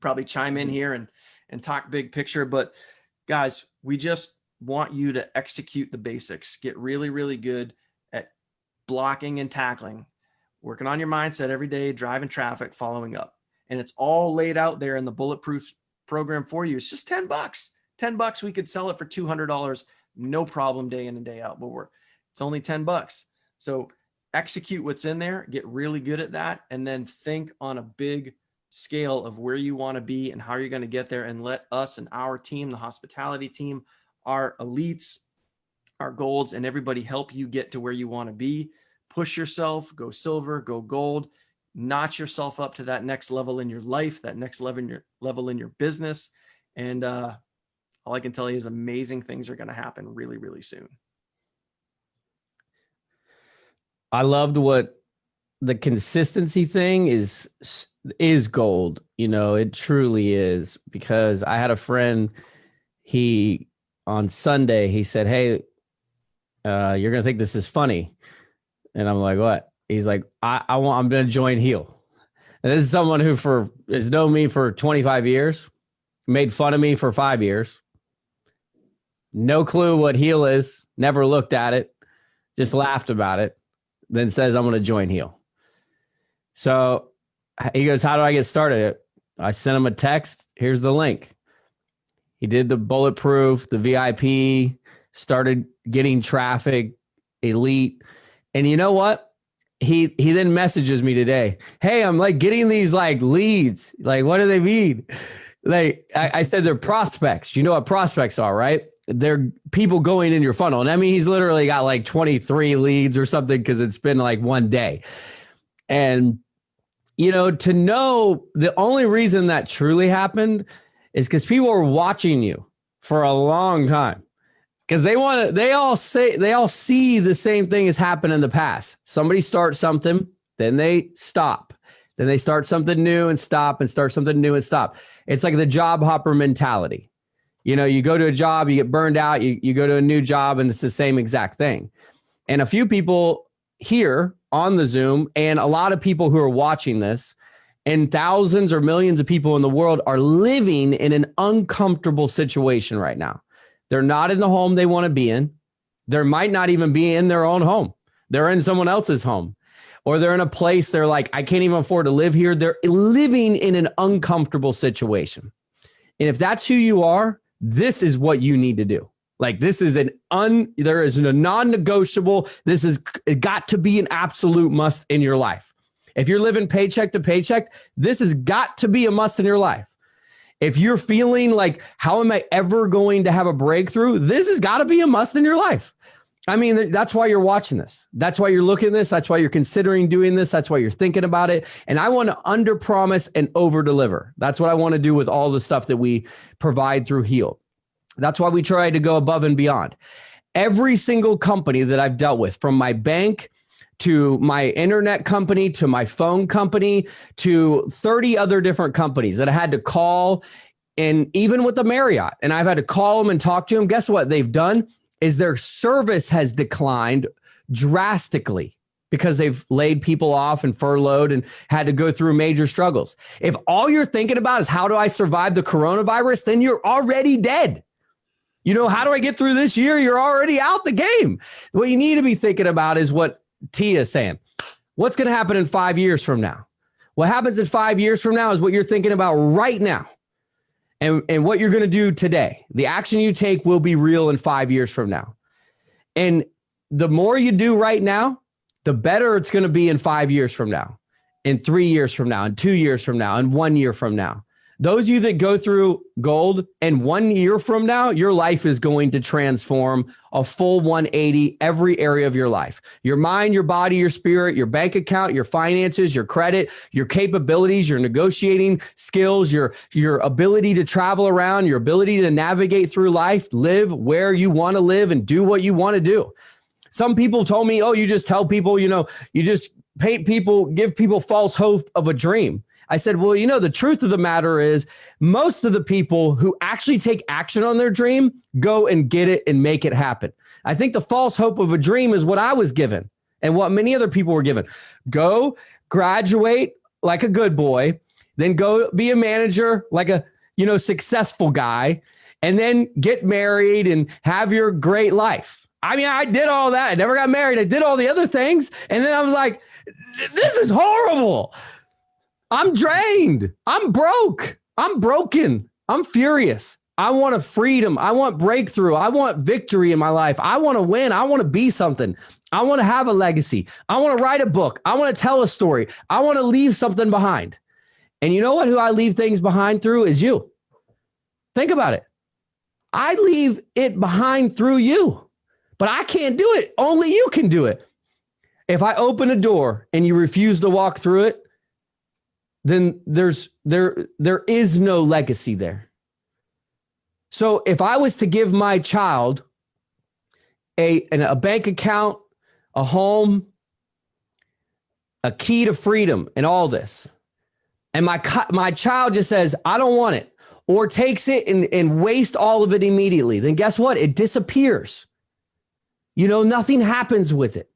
probably chime in here and talk big picture, but guys, we just want you to execute the basics, get really good at blocking and tackling, working on your mindset every day, driving traffic, following up. and it's all laid out there in the bulletproof program for you. It's just $10. $10. We could sell it for $200, no problem, day in and day out, but it's only $10. So execute what's in there, get really good at that, and then think on a big scale of where you want to be and how you're going to get there, and let us and our team, the hospitality team, our elites, our golds, and everybody help you get to where you want to be. Push yourself, go silver, go gold, notch yourself up to that next level in your life, that next level in your business. And all I can tell you is amazing things are going to happen really, really soon. I loved what the consistency thing is gold. You know, it truly is, because I had a friend, on Sunday, he said, "Hey, you're going to think this is funny." And I'm like, "What?" He's like, I'm going to join Heal. And this is someone who has known me for 25 years, made fun of me for 5 years. No clue what Heal is, never looked at it, just laughed about it, then says, "I'm going to join Heal." So he goes, "How do I get started?" I sent him a text. Here's the link. He did the bulletproof, the VIP, started getting traffic, elite. And you know what? He then messages me today. "Hey, I'm like getting these like leads. Like, what do they mean?" Like I said, they're prospects. You know what prospects are, right? They're people going in your funnel. And I mean, he's literally got like 23 leads or something, because it's been like one day. And, you know, to know the only reason that truly happened is because people are watching you for a long time. Because they all see the same thing has happened in the past. Somebody starts something, then they stop. Then they start something new and stop, and start something new and stop. It's like the job hopper mentality. You know, you go to a job, you get burned out, you go to a new job, and it's the same exact thing. And a few people here on the Zoom, and a lot of people who are watching this, and thousands or millions of people in the world are living in an uncomfortable situation right now. They're not in the home they want to be in. They might not even be in their own home. They're in someone else's home, or they're in a place they're like, "I can't even afford to live here." They're living in an uncomfortable situation. And if that's who you are, this is what you need to do. Like, this is there is a non-negotiable. This is got to be an absolute must in your life. If you're living paycheck to paycheck, this has got to be a must in your life. If you're feeling like, how am I ever going to have a breakthrough? This has got to be a must in your life. I mean, that's why you're watching this. That's why you're looking at this. That's why you're considering doing this. That's why you're thinking about it. And I want to under promise and over deliver. That's what I want to do with all the stuff that we provide through Heal. That's why we try to go above and beyond. Every single company that I've dealt with, from my bank to my internet company, to my phone company, to 30 other different companies that I had to call, and even with the Marriott, and I've had to call them and talk to them. Guess what they've done is their service has declined drastically because they've laid people off and furloughed and had to go through major struggles. If all you're thinking about is how do I survive the coronavirus, then you're already dead. You know, how do I get through this year? You're already out the game. What you need to be thinking about is what Tia is saying. What's going to happen in 5 years from now? What happens in 5 years from now is what you're thinking about right now. And what you're going to do today. The action you take will be real in 5 years from now. And the more you do right now, the better it's going to be in 5 years from now, in 3 years from now, in 2 years from now, and 1 year from now. Those of you that go through gold, and 1 year from now, your life is going to transform a full 180 every area of your life. Your mind, your body, your spirit, your bank account, your finances, your credit, your capabilities, your negotiating skills, your ability to travel around, your ability to navigate through life, live where you want to live, and do what you want to do. Some people told me, "Oh, you just tell people, you just paint people, give people false hope of a dream." I said, well, the truth of the matter is most of the people who actually take action on their dream go and get it and make it happen. I think the false hope of a dream is what I was given and what many other people were given. Go graduate like a good boy, then go be a manager like a, successful guy, and then get married and have your great life. I mean, I did all that. I never got married. I did all the other things. And then I was like, this is horrible. I'm drained. I'm broke. I'm broken. I'm furious. I want a freedom. I want breakthrough. I want victory in my life. I want to win. I want to be something. I want to have a legacy. I want to write a book. I want to tell a story. I want to leave something behind. And you know what? Who I leave things behind through is you. Think about it. I leave it behind through you, but I can't do it. Only you can do it. If I open a door and you refuse to walk through it, then there is no legacy there. So if I was to give my child a bank account, a home, a key to freedom, and all this, and my child just says, I don't want it, or takes it and waste all of it immediately, then guess what? It disappears. Nothing happens with it.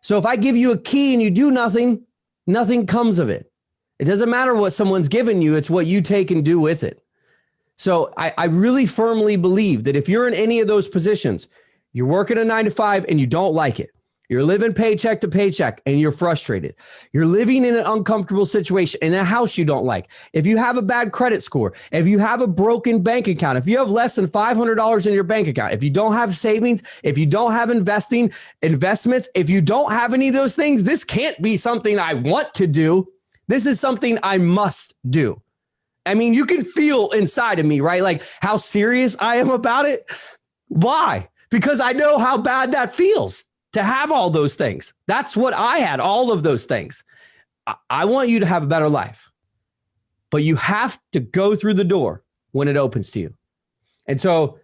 So if I give you a key and you do nothing, nothing comes of it. It doesn't matter what someone's given you. It's what you take and do with it. So I really firmly believe that if you're in any of those positions, you're working a 9-to-5 and you don't like it. You're living paycheck to paycheck and you're frustrated. You're living in an uncomfortable situation in a house you don't like. If you have a bad credit score, if you have a broken bank account, if you have less than $500 in your bank account, if you don't have savings, if you don't have investments, if you don't have any of those things, this can't be something I want to do. This is something I must do. I mean, you can feel inside of me, right? Like how serious I am about it. Why? Because I know how bad that feels to have all those things. That's what I had, all of those things. I want you to have a better life, but you have to go through the door when it opens to you. And so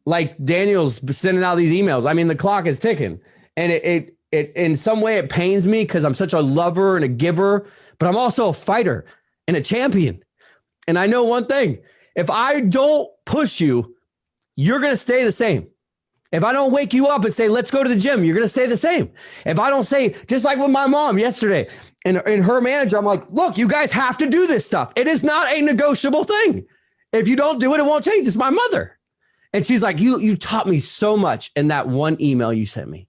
like Daniel's sending out these emails. I mean, the clock is ticking, and it in some way it pains me because I'm such a lover and a giver, but I'm also a fighter and a champion. And I know one thing, if I don't push you, you're going to stay the same. If I don't wake you up and say, let's go to the gym, you're going to stay the same. If I don't say, just like with my mom yesterday and her manager, I'm like, look, you guys have to do this stuff. It is not a negotiable thing. If you don't do it, it won't change. It's my mother. And she's like, you taught me so much in that one email you sent me.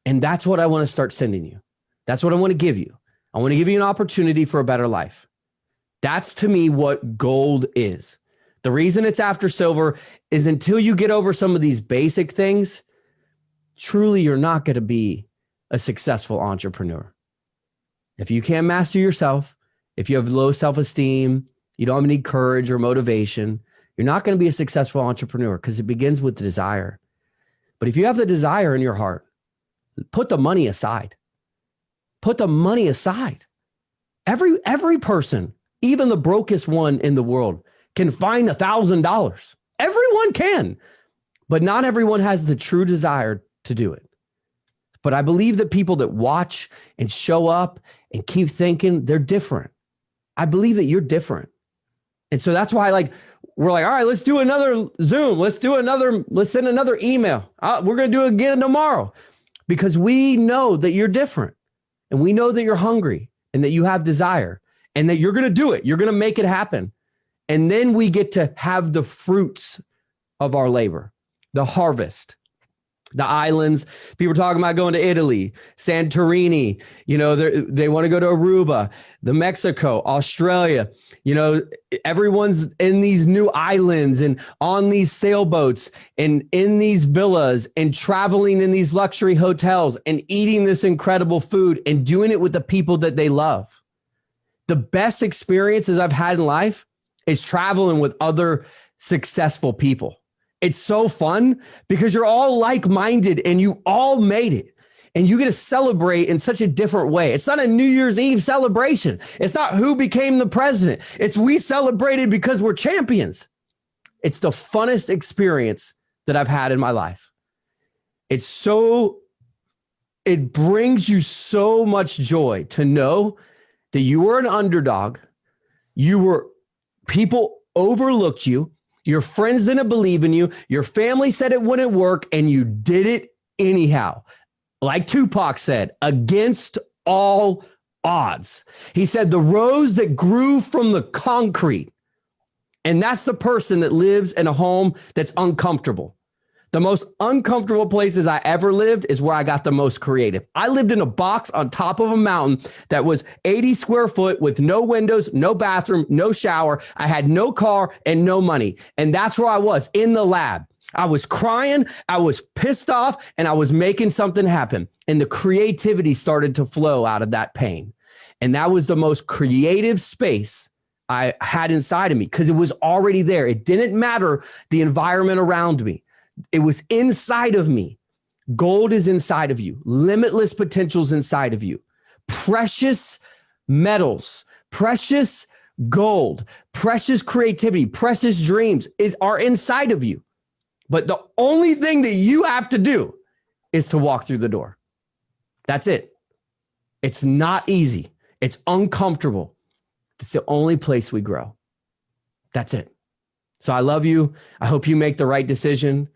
And that's what I want to start sending you. That's what I want to give you. I want to give you an opportunity for a better life. That's to me what gold is. The reason it's after silver is until you get over some of these basic things, truly you're not going to be a successful entrepreneur. If you can't master yourself, if you have low self-esteem, you don't have any courage or motivation, you're not going to be a successful entrepreneur because it begins with the desire. But if you have the desire in your heart, put the money aside. Put the money aside. Every person, even the brokest one in the world, can find $1,000. Everyone can, but not everyone has the true desire to do it. But I believe that people that watch and show up and keep thinking, they're different. I believe that you're different. And so that's why we're like, all right, let's do another Zoom. Let's send another email. We're going to do it again tomorrow because we know that you're different and we know that you're hungry and that you have desire and that you're going to do it. You're going to make it happen. And then we get to have the fruits of our labor, the harvest, the islands. People are talking about going to Italy, Santorini, they want to go to Aruba, the Mexico, Australia, everyone's in these new islands and on these sailboats and in these villas and traveling in these luxury hotels and eating this incredible food and doing it with the people that they love. The best experiences I've had in life is traveling with other successful people. It's so fun because you're all like-minded and you all made it and you get to celebrate in such a different way. It's not a New Year's Eve celebration. It's not who became the president. It's we celebrated because we're champions. It's the funnest experience that I've had in my life. It brings you so much joy to know that you were an underdog. People overlooked you. Your friends didn't believe in you. Your family said it wouldn't work, and you did it anyhow. Like Tupac said, against all odds. He said, the rose that grew from the concrete. And that's the person that lives in a home that's uncomfortable. The most uncomfortable places I ever lived is where I got the most creative. I lived in a box on top of a mountain that was 80 square foot with no windows, no bathroom, no shower. I had no car and no money. And that's where I was, in the lab. I was crying, I was pissed off, and I was making something happen. And the creativity started to flow out of that pain. And that was the most creative space I had inside of me because it was already there. It didn't matter the environment around me. It was inside of me. Gold is inside of you. Limitless potentials inside of you. Precious metals, precious gold, precious creativity, precious dreams are inside of you. But the only thing that you have to do is to walk through the door. That's it. It's not easy. It's uncomfortable. It's the only place we grow. That's it. So I love you. I hope you make the right decision.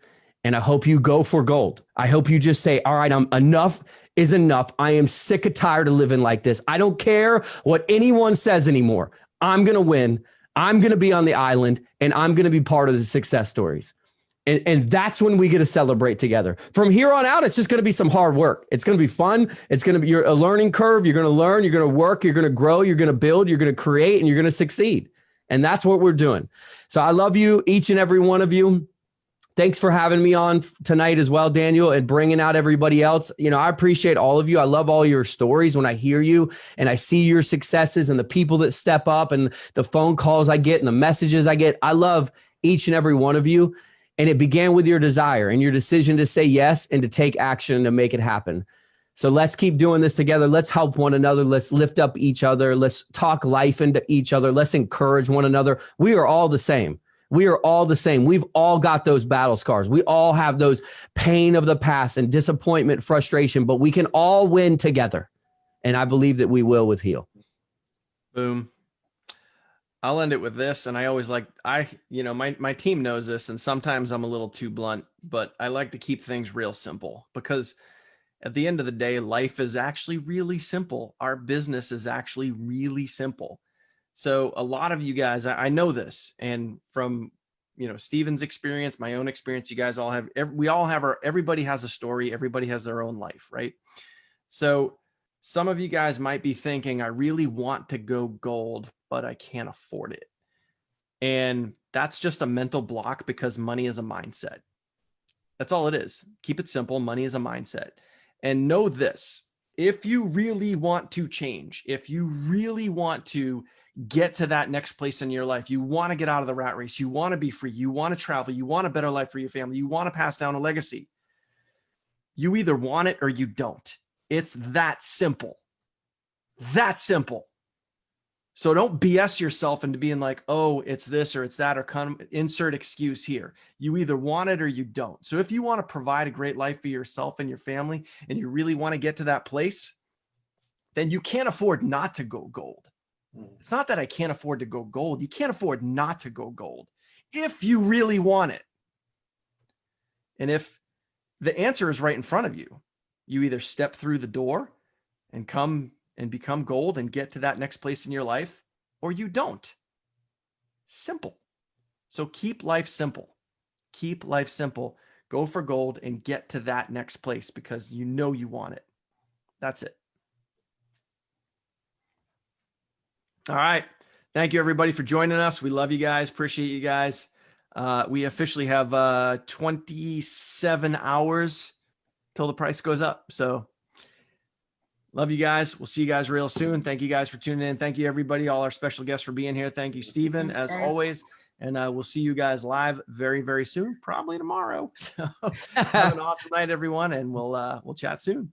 And I hope you go for gold. I hope you just say, all right, enough is enough. I am sick and tired of living like this. I don't care what anyone says anymore. I'm going to win. I'm going to be on the island and I'm going to be part of the success stories. And that's when we get to celebrate together. From here on out, it's just going to be some hard work. It's going to be fun. It's going to be a learning curve. You're going to learn, you're going to work, you're going to grow, you're going to build, you're going to create, and you're going to succeed. And that's what we're doing. So I love you, each and every one of you. Thanks for having me on tonight as well, Daniel, and bringing out everybody else. You know, I appreciate all of you. I love all your stories when I hear you and I see your successes and the people that step up and the phone calls I get and the messages I get. I love each and every one of you. And it began with your desire and your decision to say yes and to take action to make it happen. So let's keep doing this together. Let's help one another. Let's lift up each other. Let's talk life into each other. Let's encourage one another. We are all the same. We are all the same. We've all got those battle scars. We all have those pain of the past and disappointment, frustration, but we can all win together. And I believe that we will with Heal. Boom. I'll end it with this. And I always like, my team knows this, and sometimes I'm a little too blunt, but I like to keep things real simple because at the end of the day, life is actually really simple. Our business is actually really simple. So a lot of you guys, I know this, and from, Stephen's experience, my own experience, you guys all have, everybody has a story. Everybody has their own life, right? So some of you guys might be thinking, I really want to go gold, but I can't afford it. And that's just a mental block because money is a mindset. That's all it is. Keep it simple. Money is a mindset. And know this, if you really want to change, if you really want to get to that next place in your life, you want to get out of the rat race, you want to be free, you want to travel, you want a better life for your family, you want to pass down a legacy, you either want it or you don't. It's that simple. That simple. So don't BS yourself into being like, oh, it's this or it's that, or insert excuse here. You either want it or you don't. So if you want to provide a great life for yourself and your family, and you really want to get to that place, then you can't afford not to go gold. It's not that I can't afford to go gold. You can't afford not to go gold if you really want it. And if the answer is right in front of you, you either step through the door and come and become gold and get to that next place in your life, or you don't. Simple. So keep life simple. Keep life simple. Go for gold and get to that next place because you know you want it. That's it. All right. Thank you, everybody, for joining us. We love you guys. Appreciate you guys. We officially have 27 hours till the price goes up. So love you guys. We'll see you guys real soon. Thank you guys for tuning in. Thank you, everybody, all our special guests for being here. Thank you, Stephen, as always. And we'll see you guys live very, very soon, probably tomorrow. So have an awesome night, everyone, and we'll chat soon.